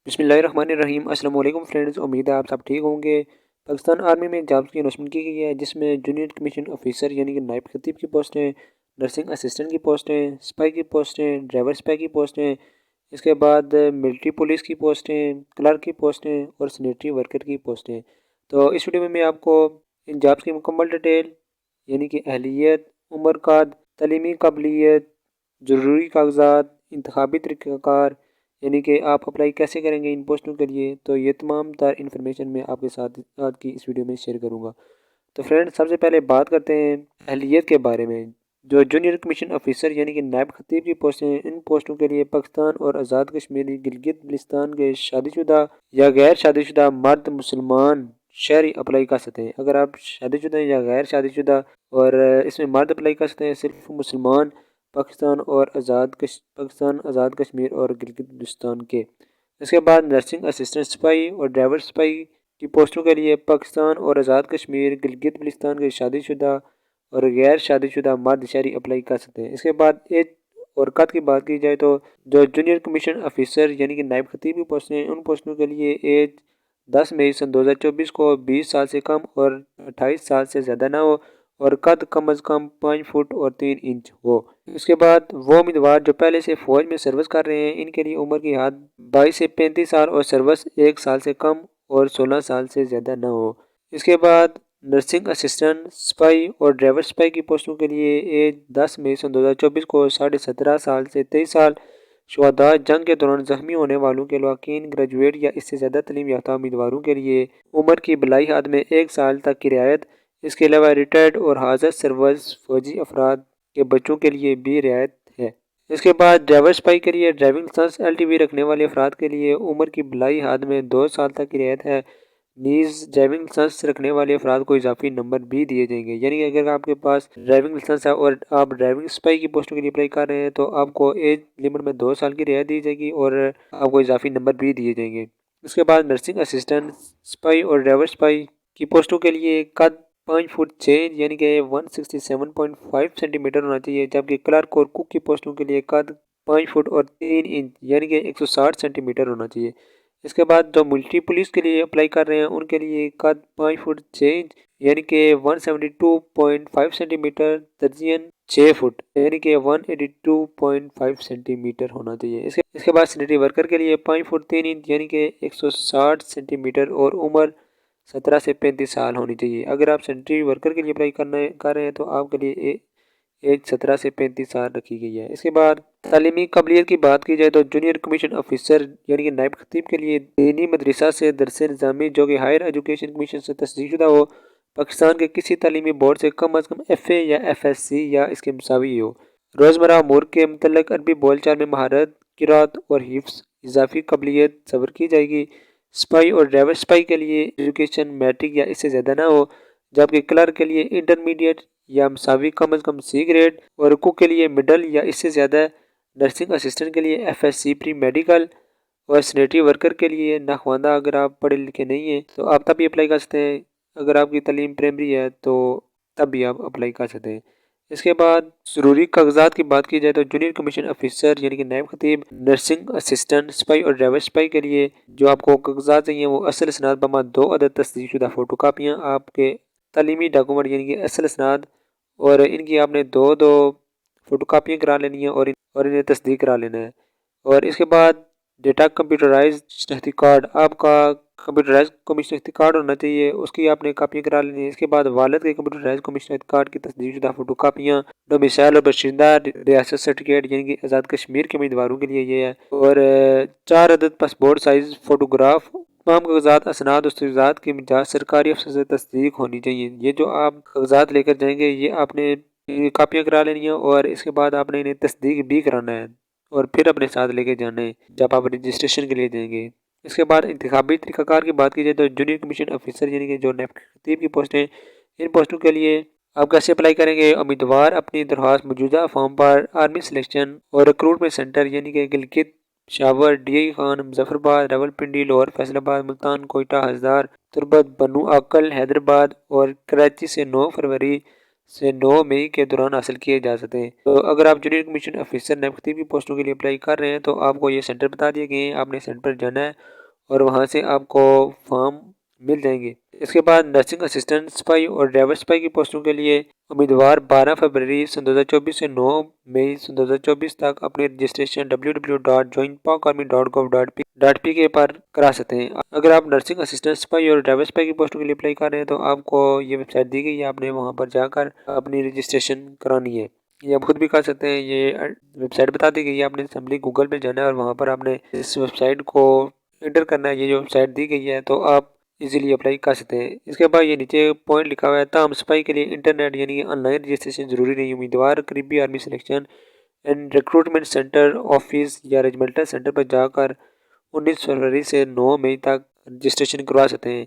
بسم اللہ الرحمن الرحیم۔ السلام علیکم فرینڈز، امید ہے آپ سب ٹھیک ہوں گے۔ پاکستان آرمی میں جابس کی اناؤنسمنٹ کی گئی ہے، جس میں جونیئر کمیشن آفیسر یعنی کہ نائب خطیب کی پوسٹیں، نرسنگ اسسٹنٹ کی پوسٹیں، سپاہی کی پوسٹیں، ڈرائیور سپاہی کی پوسٹیں، اس کے بعد ملٹری پولیس کی پوسٹیں، کلرک کی پوسٹیں اور سینیٹری ورکر کی پوسٹیں۔ تو اس ویڈیو میں آپ کو ان جابس کی مکمل ڈیٹیل یعنی کہ اہلیت، عمر قید، تعلیمی قابلیت، ضروری کاغذات، انتخابی طریقہ کار یعنی کہ آپ اپلائی کیسے کریں گے ان پوسٹوں کے لیے، تو یہ تمام تر انفارمیشن میں آپ کے ساتھ آج کی اس ویڈیو میں شیئر کروں گا۔ تو فرینڈ، سب سے پہلے بات کرتے ہیں اہلیت کے بارے میں۔ جو جونیئر کمیشن آفیسر یعنی کہ نائب خطیب کی پوسٹیں ہیں، ان پوسٹوں کے لیے پاکستان اور آزاد کشمیر گلگت بلتستان کے شادی شدہ یا غیر شادی شدہ مرد مسلمان شہری اپلائی کر سکتے ہیں۔ اگر آپ شادی شدہ یا غیر شادی شدہ اور اس میں مرد اپلائی کر سکتے ہیں، صرف مسلمان پاکستان آزاد کشمیر اور گلگت بلتستان کے۔ اس کے بعد نرسنگ اسسٹنٹ سپاہی اور ڈرائیور سپاہی کی پوسٹوں کے لیے پاکستان اور آزاد کشمیر گلگت بلتستان کے شادی شدہ اور غیر شادی شدہ مرد شہری اپلائی کر سکتے ہیں۔ اس کے بعد ایج اور قد کی بات کی جائے تو جو جونیئر کمیشن آفیسر یعنی کہ نائب خطیب کی پوسٹیں ہیں، ان پوسٹوں کے لیے ایج 10 مئی سن 2024 کو 20 سال سے کم اور 28 سال سے زیادہ نہ ہو اور قد کم از کم 5 فٹ اور 3 انچ ہو۔ اس کے بعد وہ امیدوار جو پہلے سے فوج میں سروس کر رہے ہیں، ان کے لیے عمر کی حد 22 سے 35 سال اور سروس 1 سال سے کم اور 16 سال سے زیادہ نہ ہو۔ اس کے بعد نرسنگ اسسٹنٹ سپاہی اور ڈرائیور سپاہی کی پوسٹوں کے لیے ایج 10 مئی سن 2024 کو 17.5 سال سے 23 سال، شہداء جنگ کے دوران زخمی ہونے والوں کے لواحقین، گریجویٹ یا اس سے زیادہ تعلیم یافتہ امیدواروں کے لیے عمر کی بلائی حد میں 1 سال تک کی رعایت۔ اس کے علاوہ ریٹائرڈ اور حاضر سروس فوجی افراد کے بچوں کے لیے بھی رعایت ہے۔ اس کے بعد ڈرائیور سپاہی کے لیے ڈرائیونگ لائسنس LTV رکھنے والے افراد کے لیے عمر کی بلائی حد میں 2 سال تک کی رعایت ہے۔ نیز ڈرائیونگ لائسنس رکھنے والے افراد کو اضافی نمبر بھی دیے جائیں گے، یعنی اگر آپ کے پاس ڈرائیونگ لائسنس ہے اور آپ ڈرائیونگ سپاہی کی پوسٹوں کے لیے اپلائی کر رہے ہیں، تو آپ کو ایج لمٹ میں 2 سال کی رعایت دی جائے گی اور آپ کو اضافی نمبر بھی دیے جائیں گے۔ اس کے بعد نرسنگ اسسٹنٹ سپاہی اور ڈرائیور سپاہی کی پوسٹوں کے لیے قد 5 فٹ 6 انچ یعنی کہ 167.5 سینٹی میٹر ہونا چاہیے، جبکہ کلرک اور کوک کی پوسٹوں کے لیے قد 5 فٹ اور 3 انچ یعنی کہ 160 سینٹی میٹر ہونا چاہیے۔ اس کے بعد جو ملٹری پولیس کے لیے اپلائی کر رہے ہیں، ان کے لیے قد 5 فٹ 6 انچ یعنی کہ 172.5 سینٹی میٹر ترجیحاً 6 فٹ یعنی کہ 182.5 سینٹی میٹر ہونا چاہیے۔ اس کے بعد سینیٹری ورکر کے لیے 5 فٹ 3 انچ یعنی کہ 160 سینٹی میٹر اور عمر 17 سے 35 سال ہونی چاہیے۔ اگر آپ سینیٹری ورکر کے لیے اپلائی کر رہے ہیں تو آپ کے لیے ایج 17 سے 35 سال رکھی گئی ہے۔ اس کے بعد تعلیمی قابلیت کی بات کی جائے تو جونیئر کمیشن آفیسر یعنی کہ نائب خطیب کے لیے دینی مدرسہ سے درس نظامی جو کہ ہائر ایجوکیشن کمیشن سے تصدیق شدہ ہو، پاکستان کے کسی تعلیمی بورڈ سے کم از کم FA یا FSC یا اس کے مساوی ہو، روزمرہ امور کے متعلق عربی بول چال میں مہارت، قرات اور حفظ، اضافی قابلیت صبر کی جائے گی۔ سپاہی اور ڈرائیور سپاہی کے لیے ایجوکیشن میٹرک یا اس سے زیادہ نہ ہو، جبکہ کلرک کے لیے انٹرمیڈیٹ یا مساوی کم از کم C گریڈ اور کوک کے لیے مڈل یا اس سے زیادہ۔ نرسنگ اسسٹنٹ کے لیے FSC پری میڈیکل اور سینیٹری ورکر کے لیے ناخواندہ اگر آپ پڑھے لکھے نہیں ہیں تو آپ تب بھی اپلائی کر سکتے ہیں، اگر آپ کی تعلیم پرائمری ہے تو تب بھی آپ اپلائی کر سکتے ہیں۔ اس کے بعد ضروری کاغذات کی بات کی جائے تو جونیئر کمیشن آفیسر یعنی کہ نائب خطیب، نرسنگ اسسٹنٹ سپاہی اور ڈرائیور سپاہی کے لیے جو آپ کو کاغذات چاہیے وہ اصل اسناد بما 2 عدد تصدیق شدہ فوٹو کاپیاں، آپ کے تعلیمی ڈاکومنٹ یعنی کہ اصل اسناد، اور ان کی آپ نے 2 فوٹو کاپیاں کرا لینی ہیں اور انہیں تصدیق کرا لینا ہے۔ اور اس کے بعد ڈیٹا کمپیوٹرائز شناختی کارڈ، آپ کا کمپیوٹرائز قومی شناختی کارڈ ہونا چاہیے، اس کی آپ نے کاپیاں کرا لینی ہے۔ اس کے بعد والد کے کمپیوٹرائز قومی شناختی کارڈ کی تصدیق شدہ فوٹو کاپیاں، ڈومیسائل اور باشندہ ریاست سرٹیفکیٹ یعنی کہ آزاد کشمیر کے امیدواروں کے لیے یہ ہے، اور 4 عدد پاسپورٹ سائز فوٹوگراف۔ تمام کاغذات، اسناد اور تجویزات کی مجاز سرکاری افسر سے تصدیق ہونی چاہیے۔ یہ جو آپ کاغذات لے کر جائیں گے یہ آپ نے کاپیاں کرا لینی ہیں اور اس کے بعد آپ نے انہیں تصدیق بھی کرانا ہے اور پھر اپنے ساتھ لے کے جانا ہے جب آپ رجسٹریشن کے لیے دیں گے۔ اس کے بعد انتخابی طریقہ کار کی بات کی جائے تو جونیئر کمیشن آفیسر یعنی کہ جو نائب خطیب کی پوسٹیں، ان پوسٹوں کے لیے آپ کیسے اپلائی کریں گے؟ امیدوار اپنی درخواست موجودہ فارم پر آرمی سلیکشن اور ریکروٹمنٹ سینٹر یعنی کہ گلگت، پشاور، DI خان، مظفر آباد، راولپنڈی، لاہور، فیصل آباد، ملتان، کوئٹہ، ہزار، تربت، بنو عقل، حیدرآباد اور کراچی سے 9 فروری سے 9 مئی کے دوران حاصل کیے جا سکتے ہیں۔ تو اگر آپ جونیئر کمیشن آفیسر نائب خطیب کی پوسٹوں کے لیے اپلائی کر رہے ہیں تو آپ کو یہ سینٹر بتا دیے گئے ہیں، آپ نے سینٹر پر جانا ہے اور وہاں سے آپ کو فارم مل جائیں گے۔ اس کے بعد نرسنگ اسسٹنٹ سپاہی اور ڈرائیور سپاہی کی پوسٹوں کے لیے امیدوار 12 فروری 2024 سے 9 مئی 2024 تک اپنی رجسٹریشن www.joinpakarmy.gov.pk پر کرا سکتے ہیں۔ اگر آپ نرسنگ اسسٹنٹ سپاہی اور ڈرائیور سپاہی کی پوسٹوں کے لیے اپلائی کر رہے ہیں تو آپ کو یہ ویب سائٹ دی گئی ہے، آپ نے وہاں پر جا کر اپنی رجسٹریشن کرانی ہے۔ یہ آپ خود بھی کر سکتے ہیں، یہ ویب سائٹ بتا دی گئی ہے، آپ نے سمپلی گوگل پہ جانا ہے اور وہاں پر آپ نے اس ویب سائٹ کو انٹر کرنا ہے۔ یہ جو ویب سائٹ دی گئی ہے تو آپ ایزیلی اپلائی کر سکتے ہیں۔ اس کے بعد یہ نیچے پوائنٹ لکھا ہوا ہے، تاہم سپاہی کے لیے انٹرنیٹ یعنی آن لائن رجسٹریشن ضروری نہیں۔ امیدوار قریبی army selection and recruitment centre office یا ریجمنٹل سینٹر پر جا کر 19 فروری سے 9 مئی تک رجسٹریشن کروا سکتے ہیں۔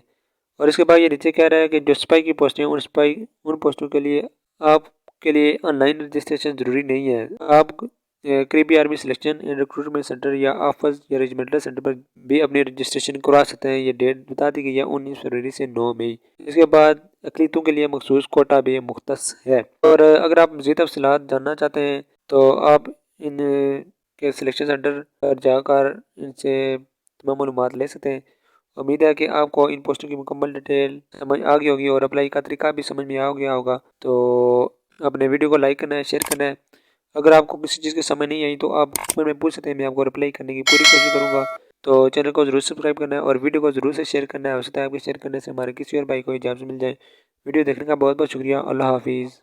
اور اس کے بعد یہ نیچے کہہ رہا ہے کہ جو سپاہی کی پوسٹیں ہیں ان پوسٹوں کے لیے آپ کے لیے آن لائن رجسٹریشن ضروری نہیں ہے۔ آپ قریبی army selection and recruitment centre یا آفس یا ریجمنٹل سینٹر پر بھی اپنی رجسٹریشن کروا سکتے ہیں۔ یہ ڈیٹ بتا دی گئی ہے 19 فروری سے 9 مئی۔ اس کے بعد اقلیتوں کے لیے مخصوص کوٹا بھی مختص ہے۔ اور اگر آپ مزید تفصیلات جاننا چاہتے ہیں تو آپ ان کے سلیکشن سینٹر پر جا کر ان سے تمام معلومات لے سکتے ہیں۔ امید ہے کہ آپ کو ان پوسٹوں کی مکمل ڈیٹیل سمجھ آ گئی ہوگی اور اپلائی کا طریقہ بھی سمجھ میں آ گیا ہوگا۔ تو اپنے ویڈیو کو لائک کرنا ہے، شیئر کرنا ہے۔ اگر آپ کو کسی چیز کی سمجھ نہیں آئی تو آپ کمنٹ میں پوچھ سکتے ہیں، میں آپ کو رپلائی کرنے کی پوری کوشش کروں گا۔ تو چینل کو ضرور سبسکرائب کرنا ہے اور ویڈیو کو ضرور سے شیئر کرنا ہے۔ ہو سکتا ہے آپ کے شیئر کرنے سے ہمارے کسی اور بھائی کو اجازت مل جائے۔ ویڈیو دیکھنے کا بہت بہت شکریہ۔ اللہ حافظ۔